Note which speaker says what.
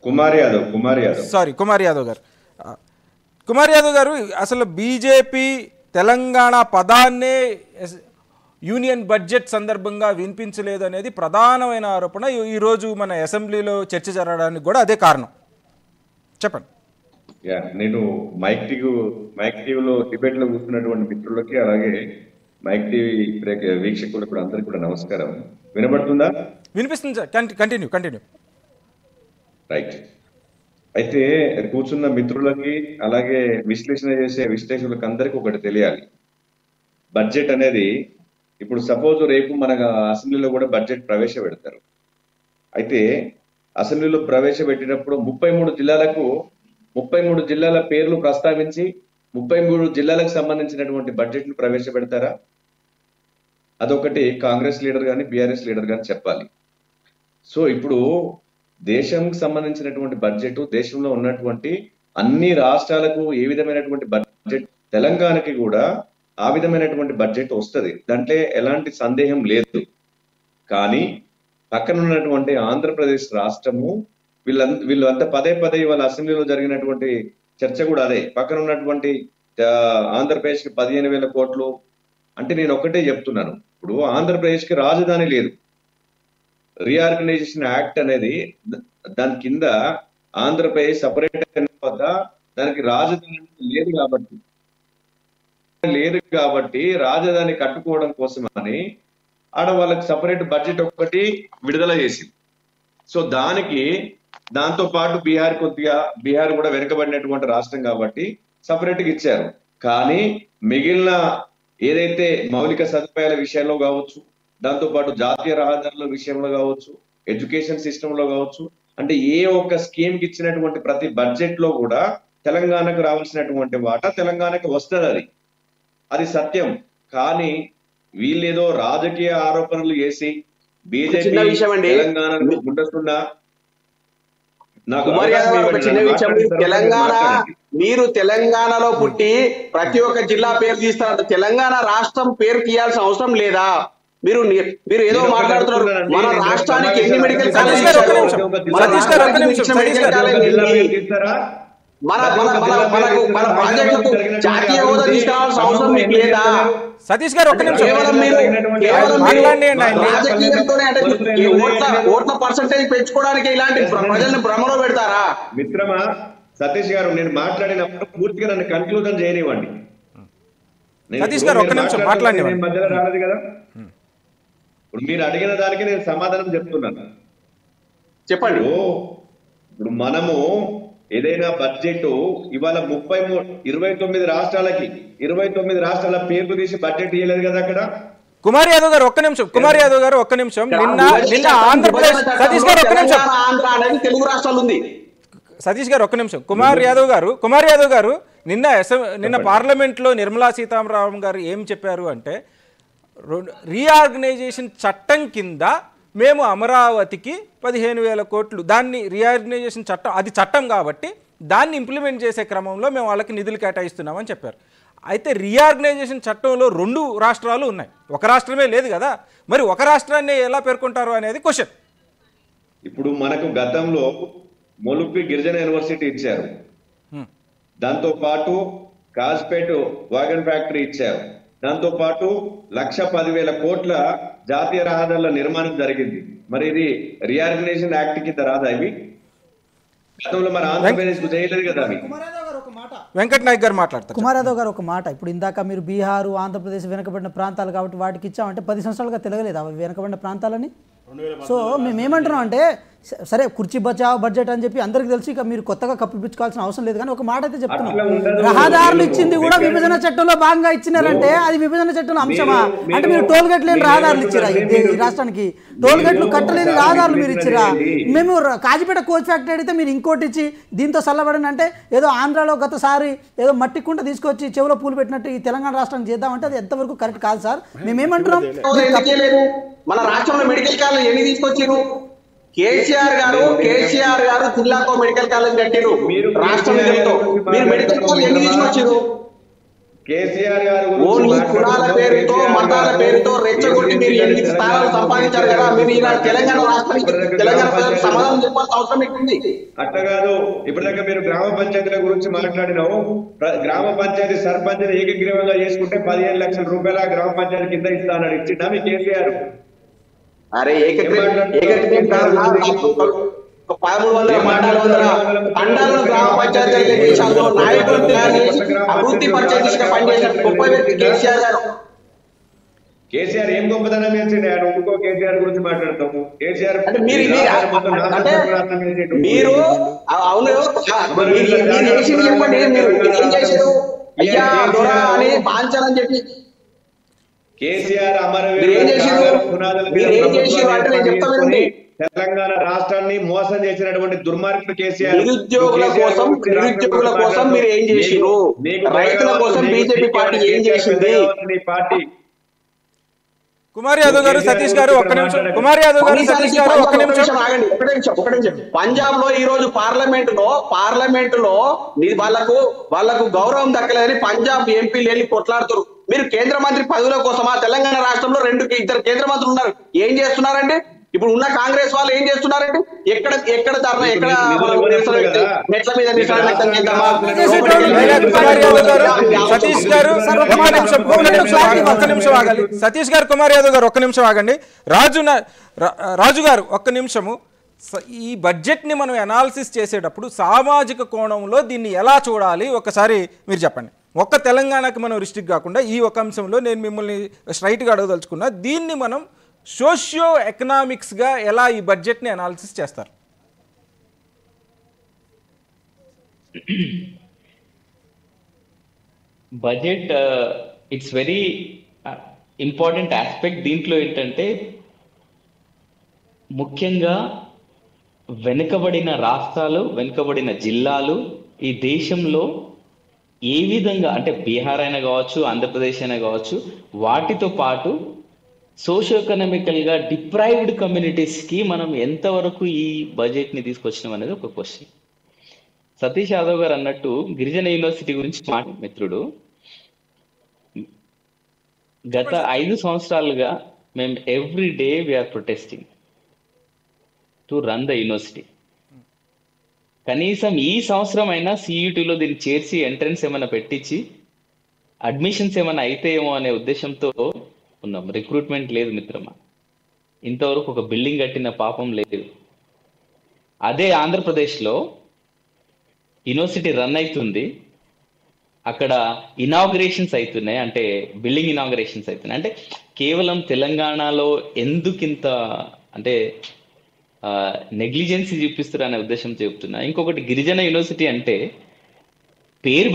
Speaker 1: కుమార్ యాదవ్ గారు. కుమార్ యాదవ్ గారు, అసలు బీజేపీ తెలంగాణ పదాన్నే యూనియన్ బడ్జెట్ సందర్భంగా వినిపించలేదు అనేది ప్రధానమైన ఆరోపణ. ఈరోజు మన అసెంబ్లీలో చర్చ జరగడానికి కూడా అదే కారణం. చెప్పండి.
Speaker 2: నేను మైక్ టీవీలో డిబేట్ లో కూర్చున్నటువంటి మిత్రులకి, అలాగే మైక్ టీవీ వీక్షకులకు కూడా అందరికి కూడా నమస్కారం. వినబడుతుందా?
Speaker 1: వినిపిస్తుంది సార్, కంటిన్యూ. రైట్.
Speaker 2: అయితే కూర్చున్న మిత్రులకి, అలాగే విశ్లేషణ చేసే విశ్లేషకులకు అందరికి ఒకటి తెలియాలి. బడ్జెట్ అనేది ఇప్పుడు సపోజ్ రేపు మన అసెంబ్లీలో కూడా బడ్జెట్ ప్రవేశపెడతారు. అయితే అసెంబ్లీలో ప్రవేశపెట్టినప్పుడు 33 జిల్లాల పేర్లు ప్రస్తావించి 33 జిల్లాలకు సంబంధించినటువంటి బడ్జెట్ను ప్రవేశపెడతారా? అదొకటి కాంగ్రెస్ లీడర్ కానీ బీఆర్ఎస్ లీడర్ కానీ చెప్పాలి. సో ఇప్పుడు దేశంకి సంబంధించినటువంటి బడ్జెట్, దేశంలో ఉన్నటువంటి అన్ని రాష్ట్రాలకు ఏ విధమైనటువంటి బడ్జెట్, తెలంగాణకి కూడా ఆ విధమైనటువంటి బడ్జెట్ వస్తుంది, దాంట్లో ఎలాంటి సందేహం లేదు. కానీ పక్కన ఉన్నటువంటి ఆంధ్రప్రదేశ్ రాష్ట్రము వీళ్ళంతా పదే వాళ్ళ అసెంబ్లీలో జరిగినటువంటి చర్చ కూడా అదే. పక్కన ఉన్నటువంటి ఆంధ్రప్రదేశ్ కి 15,000 కోట్లు అంటే నేను ఒకటే చెప్తున్నాను. ఇప్పుడు ఆంధ్రప్రదేశ్ కి రాజధాని లేదు. రీఆర్గనైజేషన్ యాక్ట్ అనేది దాని కింద ఆంధ్రప్రదేశ్ సపరేట్ అయిన తర్వాత దానికి రాజధాని లేదు కాబట్టి రాజధాని కట్టుకోవడం కోసమని ఆడ వాళ్ళకి సపరేట్ బడ్జెట్ ఒకటి విడుదల చేసింది. సో దాంతో పాటు బీహార్ కూడా వెనుకబడినటువంటి రాష్ట్రం కాబట్టి సపరేట్ గా ఇచ్చారు. కానీ మిగిలిన ఏదైతే మౌలిక సదుపాయాల విషయంలో కావచ్చు, దాంతో పాటు జాతీయ రహదారుల విషయంలో కావచ్చు, ఎడ్యుకేషన్ సిస్టమ్ లో కావచ్చు, అంటే ఏ ఒక్క స్కీమ్ కి ఇచ్చినటువంటి ప్రతి బడ్జెట్ లో కూడా తెలంగాణకు రావాల్సినటువంటి వాటా తెలంగాణకు వస్తుంది. అది సత్యం. కానీ వీళ్ళేదో రాజకీయ ఆరోపణలు చేసి బీజేపీ తెలంగాణను గుండెస్తున్నా.
Speaker 3: మీరు తెలంగాణలో పుట్టి ప్రతి ఒక్క జిల్లా పేరు తీస్తారు, తెలంగాణ రాష్ట్రం పేరు తీయాల్సిన అవసరం లేదా? మీరు ఏదో మాట్లాడుతున్నారు. మన రాష్ట్రానికి ఎన్ని మెడికల్ కాలేజ్, మన ప్రాజెక్టులకు జాతీయ హోదా తీసుకురావాల్సిన అవసరం మీకు లేదా?
Speaker 1: సతీష్ గారు ఒక్క నిమిషం.
Speaker 3: ఓట్ల పర్సంటేజ్ పెంచుకోవడానికి ఇలాంటి ప్రజల్ని భ్రమలో పెడతారా?
Speaker 2: మిత్రమా సతీష్ గారు, నేను మాట్లాడినప్పుడు పూర్తిగా నన్ను కన్క్లూజన్ చేయనివ్వండి.
Speaker 1: సతీష్ గారు ఒక్క నిమిషం మాట్లాడి
Speaker 2: మధ్యలో రాలేదు కదా. ఇప్పుడు మీరు అడిగిన దానికి నేను సమాధానం చెప్తున్నాను.
Speaker 3: చెప్పండి.
Speaker 2: ఇప్పుడు మనము ఏదైనా బడ్జెట్ ఇవాళ 29 రాష్ట్రాలకి 29 రాష్ట్రాల పేర్లు తీసి బడ్జెట్ ఇవ్వలేదు కదా అక్కడ.
Speaker 1: కుమార్ యాదవ్ గారు ఒక్క నిమిషం. నిన్న ఆంధ్రప్రదేశ్ సతీష్ గారు ఒక్క నిమిషం.
Speaker 3: ఆంధ్ర అనేది తెలుగు రాష్ట్రాలు ఉంది.
Speaker 1: సతీష్ గారు ఒక్క నిమిషం. కుమార్ యాదవ్ గారు నిన్న పార్లమెంట్ లో నిర్మలా సీతారామన్ గారు ఏం చెప్పారు అంటే, రీఆర్గనైజేషన్ చట్టం కింద మేము అమరావతికి 15,000 కోట్లు, దాన్ని రీఆర్గనైజేషన్ చట్టం, అది చట్టం కాబట్టి దాన్ని ఇంప్లిమెంట్ చేసే క్రమంలో మేము వాళ్ళకి నిధులు కేటాయిస్తున్నామని చెప్పారు. అయితే రీఆర్గనైజేషన్ చట్టంలో 2 రాష్ట్రాలు ఉన్నాయి, ఒక రాష్ట్రమే లేదు కదా. మరి ఒక రాష్ట్రాన్ని ఎలా పేర్కొంటారు అనేది క్వశ్చన్.
Speaker 2: ఇప్పుడు మనకు గతంలో మొలుపి గిరిజన యూనివర్సిటీ ఇచ్చారు, దాంతో పాటు కాజ్పేట్ వాగన్ ఫ్యాక్టరీ ఇచ్చారు, దాంతో పాటు 1,10,000 కోట్ల జాతీయ రహదారుల నిర్మాణం జరిగింది. మరి ఇది రీఆర్గనైజేషన్ యాక్ట్ కింద రాదా? ఇవి గతంలో మన ఆంధ్రప్రదేశ్ చేయలేదు కదా. అవి
Speaker 1: వెంకట్ నాయక్ గారు మాట్లాడతారు.
Speaker 4: కుమార్ యాదవ్ గారు ఒక మాట, ఇప్పుడు ఇందాక మీరు బీహారు, ఆంధ్రప్రదేశ్ వెనకబడిన ప్రాంతాలు కాబట్టి వాటికి ఇచ్చామంటే 10 సంవత్సరాలుగా తెలియలేదు అవి వెనకబడిన ప్రాంతాలని. సో మేమేమంటున్నాం అంటే, సరే కుర్చీ బచావ్ బడ్జెట్ అని చెప్పి అందరికి తెలిసి ఇక మీరు కొత్తగా కప్పిపుచ్చుకోవాల్సిన అవసరం లేదు. కానీ ఒక మాట అయితే చెప్తున్నాం, రహదారులు ఇచ్చింది కూడా విభజన చట్టంలో భాగంగా ఇచ్చినారంటే అది విభజన చట్టంలో అంశమా? అంటే మీరు టోల్ గేట్ లేని రహదారులు ఇచ్చిరా ఈ రాష్ట్రానికి? టోల్ గేట్లు కట్టలేని రహదారులు మీరు ఇచ్చిరా? మేము కాజీపేట కోచ్ ఫ్యాక్టరీ అడిగితే మీరు ఇంకోటి ఇచ్చి దీంతో చల్లబడని అంటే ఏదో ఆంధ్రాలో గతసారి ఏదో మట్టి కుంట తీసుకొచ్చి చెవులో పూలు పెట్టినట్టు ఈ తెలంగాణ రాష్ట్రానికి చేద్దామంటే అది ఎంతవరకు కరెక్ట్ కాదు సార్. మేమేమంటున్నాం,
Speaker 3: మన రాష్ట్రంలో మెడికల్ కాలేజ్ ఎన్ని తీసుకొచ్చారు? కేసీఆర్ గారు జిల్లాకో మెడికల్ కాలేజ్ కట్టారు రాష్ట్రంలో. మీరు మెడికల్ కాలేజ్ ఎన్ని తీసుకొచ్చారు?
Speaker 2: కేసీఆర్ గారు
Speaker 3: ఓన్లీ కులాల పేరుతో మతాల పేరుతో రెచ్చగొట్టి మీరు 8 స్థానాలు సంపాదించారు కదా. మీరు ఈనాడు తెలంగాణ రాష్ట్రానికి తెలంగాణ ప్రజలకు సమాధానం చెప్పాల్సిన అవసరం ఉంటుంది.
Speaker 2: అట్లా కాదు. ఇప్పటిదాకా మీరు గ్రామ పంచాయతీల గురించి మాట్లాడినావు. గ్రామ పంచాయతీ సర్పంచ్ ఏకగ్రీవంగా చేసుకుంటే 15 లక్షల రూపాయల గ్రామ పంచాయతీ కింద ఇస్తానని ఇచ్చిందా మీ కేసీఆర్?
Speaker 3: అరే ఏకగ్రీవం 1300 మండలాలను గ్రామ పంచాయతీలు చేసి అందులో నాయకులను తయారు చేసి అభివృద్ధి పరిచయం దిశగా పనిచేసిన గొప్ప వ్యక్తి కేసీఆర్ గారు.
Speaker 2: కేసీఆర్ ఏం గొప్పదనం చేసిండు? ఆయన ఇంకో కేసీఆర్ గురించి మాట్లాడతాము. కేసీఆర్
Speaker 3: అంటే మీరు అవును మీరు చేసింది చెప్పండి. మీరు ఏం చేశారు? అయ్యా దొరా అని పాంచాలని చెప్పి
Speaker 2: కేసీఆర్
Speaker 3: మీరు ఏం చేశారు అంటే నేను చెప్తా వినండి.
Speaker 2: తెలంగాణ రాష్ట్రాన్ని మోసం చేసినటువంటి దుర్మార్గుడు కేసీఆర్.
Speaker 3: నిరుద్యోగుల కోసం మీరు ఏం చేసిరు? రైతుల కోసం బీజేపీ పార్టీ ఏం చేసింది?
Speaker 2: పార్టీ
Speaker 1: కుమార్ యాదవ్ గారు, సతీష్ గారు ఒక్క నిమిషం. కుమార్ యాదవ్ గారు, సతీష్ గారు ఒక్క నిమిషం
Speaker 3: ఆగండి. ఒక నిమిషం. పంజాబ్ లో ఈ రోజు పార్లమెంట్ లో వాళ్ళకు గౌరవం దక్కలేదని పంజాబ్ ఎంపీలు వెళ్ళి కొట్లాడుతారు. మీరు కేంద్ర మంత్రి పదవుల కోసమా? తెలంగాణ రాష్ట్రంలో 2 కేంద్ర మంత్రులు ఉన్నారు. ఏం చేస్తున్నారండి? ఇప్పుడు ఉన్న కాంగ్రెస్ వాళ్ళు ఏం చేస్తున్నారండి? ఎక్కడ ధర్నా, ఎక్కడ మెట్ల మీద నిరసన వ్యక్తం చేద్దామా?
Speaker 1: సతీష్ గారు ఒక్క నిమిషం ఆగాలి. సతీష్ గారు, కుమార్ యాదవ్ గారు ఒక్క నిమిషం ఆగండి. రాజు గారు ఒక్క నిమిషము. ఈ బడ్జెట్ని మనం అనాలిసిస్ చేసేటప్పుడు సామాజిక కోణంలో దీన్ని ఎలా చూడాలి ఒకసారి మీరు చెప్పండి. ఒక్క తెలంగాణకి మనం రిస్ట్రిక్ట్ కాకుండా ఈ ఒక అంశంలో నేను మిమ్మల్ని స్ట్రైట్గా అడగదలుచుకున్నా, దీన్ని మనం సోషియో ఎకనామిక్స్గా ఎలా ఈ బడ్జెట్ని అనాలిసిస్ చేస్తారు?
Speaker 5: Budget it's very important aspect. దీంట్లో ఏంటంటే ముఖ్యంగా వెనుకబడిన రాష్ట్రాలు, వెనుకబడిన జిల్లాలు ఈ దేశంలో ఏ విధంగా అంటే బీహార్ అయినా కావచ్చు, ఆంధ్రప్రదేశ్ అయినా కావచ్చు, వాటితో పాటు సోషియో ఎకనామికల్గా డిప్రైవ్డ్ కమ్యూనిటీస్కి మనం ఎంతవరకు ఈ బడ్జెట్ని తీసుకొచ్చినాం అనేది ఒక క్వశ్చన్. సతీష్ యాదవ్ గారు అన్నట్టు గిరిజన యూనివర్సిటీ గురించి మిత్రుడు గత 5 సంవత్సరాలుగా మేము every day we are protesting to run the university. కనీసం ఈ సంవత్సరం అయినా సియూటీలో దీన్ని చేర్చి ఎంట్రన్స్ ఏమైనా పెట్టించి అడ్మిషన్స్ ఏమైనా అయితాయేమో అనే ఉద్దేశంతో ఉన్నాం. రిక్రూట్మెంట్ లేదు మిత్రమా. ఇంతవరకు ఒక బిల్డింగ్ కట్టిన పాపం లేదు. అదే ఆంధ్రప్రదేశ్లో యూనివర్సిటీ రన్ అవుతుంది, అక్కడ ఇనాగ్రేషన్స్ అవుతున్నాయి, అంటే బిల్డింగ్ ఇనాగ్రేషన్స్ అవుతున్నాయి. అంటే కేవలం తెలంగాణలో ఎందుకింత అంటే నెగ్లిజెన్సీ చూపిస్తారు అనే ఉద్దేశంతో చెప్తున్నా. ఇంకొకటి గిరిజన యూనివర్సిటీ అంటే పేరు